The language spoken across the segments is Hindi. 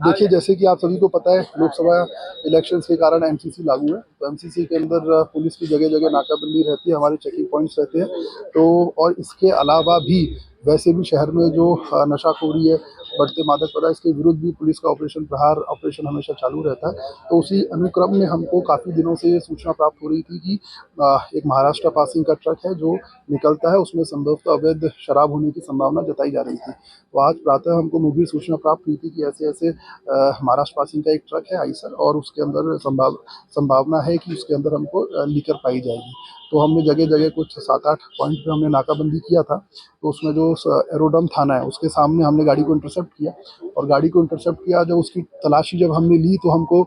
देखिए, जैसे कि आप सभी को पता है, लोकसभा इलेक्शंस के कारण एमसीसी लागू है। तो एमसीसी के अंदर पुलिस की जगह जगह नाकाबंदी रहती है, हमारे चेकिंग पॉइंट्स रहते हैं। तो और इसके अलावा भी वैसे भी शहर में जो नशाखोरी है, बढ़ते मादक पदार्थ, इसके विरुद्ध भी पुलिस का ऑपरेशन प्रहार ऑपरेशन हमेशा चालू रहता है। तो उसी अनुक्रम में हमको काफ़ी दिनों से ये सूचना प्राप्त हो रही थी कि एक महाराष्ट्र पासिंग का ट्रक है जो निकलता है, उसमें संभवतः अवैध शराब होने की संभावना जताई जा रही थी। तो आज प्रातः हमको मुखबिर सूचना प्राप्त हुई थी कि ऐसे ऐसे महाराष्ट्र पासिंग का एक ट्रक है आइसर, और उसके अंदर संभावना है कि उसके अंदर हमको लीकर पाई जाएगी। तो हमने जगह जगह कुछ 7-8 पॉइंट पे हमने नाकाबंदी किया था। तो उसमें जो एरोडम थाना है उसके सामने हमने गाड़ी को इंटरसेप्ट किया, और गाड़ी को इंटरसेप्ट किया जब उसकी तलाशी जब हमने ली तो हमको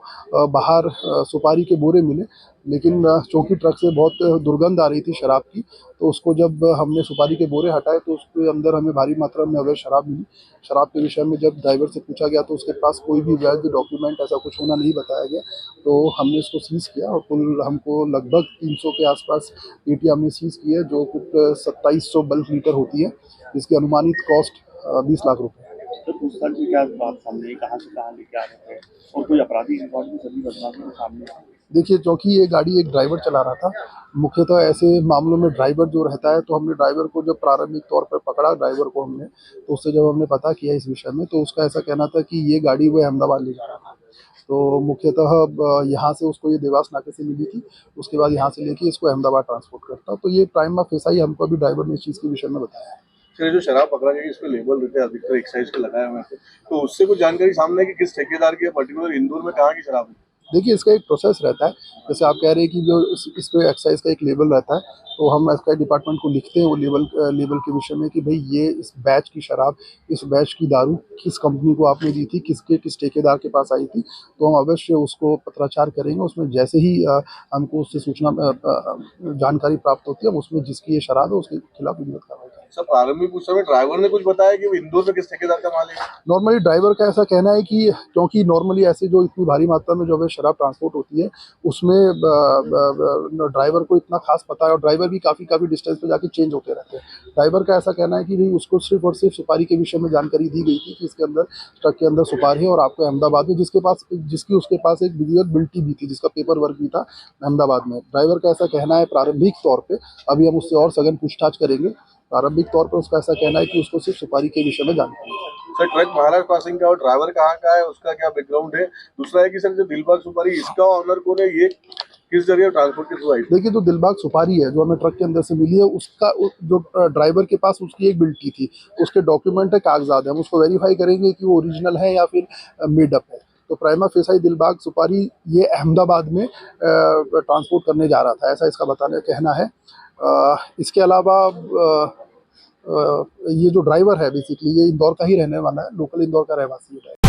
बाहर सुपारी के बोरे मिले। लेकिन चूंकि ट्रक से बहुत दुर्गंध आ रही थी शराब की, तो उसको जब हमने सुपारी के बोरे हटाए तो उसके अंदर हमें भारी मात्रा में अवैध शराब मिली। शराब के विषय में जब ड्राइवर से पूछा गया तो उसके पास कोई भी वैध डॉक्यूमेंट ऐसा कुछ होना नहीं बताया गया। तो हमने इसको सीज़ किया, और कुल हमको लगभग 300 के आसपास पेटी हमने सीज़ की है, जो कुछ 2700 बल्क लीटर होती है, जिसकी अनुमानित कॉस्ट 20 लाख रुपए। तो पूछताछ में क्या बात सामने आई, कहाँ से कहाँ लेके आ रहे थे और कोई आपराधिक रिकॉर्ड भी सभी बदमाशों के सामने आए? देखिए, क्योंकि ये गाड़ी एक ड्राइवर चला रहा था, मुख्यतः ऐसे मामलों में ड्राइवर जो रहता है, तो हमने ड्राइवर को जब प्रारंभिक तौर पर पकड़ा ड्राइवर को हमने, तो उससे जब हमने पता किया इस विषय में, तो उसका ऐसा कहना था कि ये गाड़ी वो अहमदाबाद ले जा रहा था। तो मुख्यतः यहाँ से उसको ये देवास नाके से मिली थी, उसके बाद यहाँ से लेके इसको अहमदाबाद ट्रांसपोर्ट करता। तो ये प्राइमा फेसाई हमको अभी ड्राइवर ने इस चीज़ के विषय में बताया है। फिर जो शराब पकड़ा गया इस पे लेबल रहते हैं अधिकतर एक्साइज के लगाए हुए हैं, तो उससे कुछ जानकारी सामने है कि किस ठेकेदार की पर्टिकुलर इंदौर में कहाँ की शराब है? देखिए, इसका एक प्रोसेस रहता है। जैसे आप कह रहे हैं कि जो इस पे एक्साइज़ का एक लेबल रहता है, तो हम एक्साइज़ डिपार्टमेंट को लिखते हैं वो लेबल के विषय में कि भई ये इस बैच की शराब, इस बैच की दारू किस कंपनी को आपने दी थी, किस ठेकेदार के पास आई थी। तो हम अवश्य उसको पत्राचार करेंगे। उसमें जैसे ही हमको उससे जानकारी प्राप्त होती है, हम उसमें जिसकी ये शराब है उसके खिलाफ विधिवत कार्रवाई करेंगे। सर, प्रारंभिक पूछ समय ड्राइवर ने कुछ बताया कि वो इंदौर में किस ठेकेदार का माल है? नॉर्मली ड्राइवर का ऐसा कहना है कि क्योंकि नॉर्मली ऐसे जो इतनी भारी मात्रा में जो है शराब ट्रांसपोर्ट होती है, उसमें ड्राइवर को इतना खास पता है, और ड्राइवर भी काफ़ी डिस्टेंस पे जाके चेंज होते रहते हैं। ड्राइवर का ऐसा कहना है कि भाई उसको सिर्फ और सिर्फ सुपारी के विषय में जानकारी दी गई थी कि इसके अंदर, ट्रक के अंदर सुपारी है, और आपको अहमदाबाद में जिसकी उसके पास एक विधिवत बिल्टी भी थी, जिसका पेपर वर्क भी था अहमदाबाद में। ड्राइवर का ऐसा कहना है प्रारंभिक तौर पे, अभी हम उससे और सघन पूछताछ करेंगे। प्रारंभिक तौर पर उसका ऐसा कहना है कि उसको सिर्फ सुपारी के विषय में जानकारी है। सर, ट्रक महाराष्ट्र पासिंग का और ड्राइवर कहाँ का है, उसका क्या बैकग्राउंड है? दूसरा है कि सर जो दिलबाग सुपारी इसका ऑनर कौन है, ये किस जरिए ट्रांसपोर्ट के थ्रू आई? देखिए, जो दिलबाग सुपारी है जो हमें ट्रक के अंदर से मिली है, उसका जो ड्राइवर के पास उसकी एक बिल्टी थी, उसके डॉक्यूमेंट है, कागजात है, हम उसको वेरीफाई करेंगे कि वो ओरिजिनल है या फिर मेडअप है। तो प्राइमा फेसाई दिलबाग सुपारी ये अहमदाबाद में ट्रांसपोर्ट करने जा रहा था, ऐसा इसका कहना है। इसके अलावा ये जो ड्राइवर है बेसिकली ये इंदौर का ही रहने वाला है, लोकल इंदौर का रहवासी है।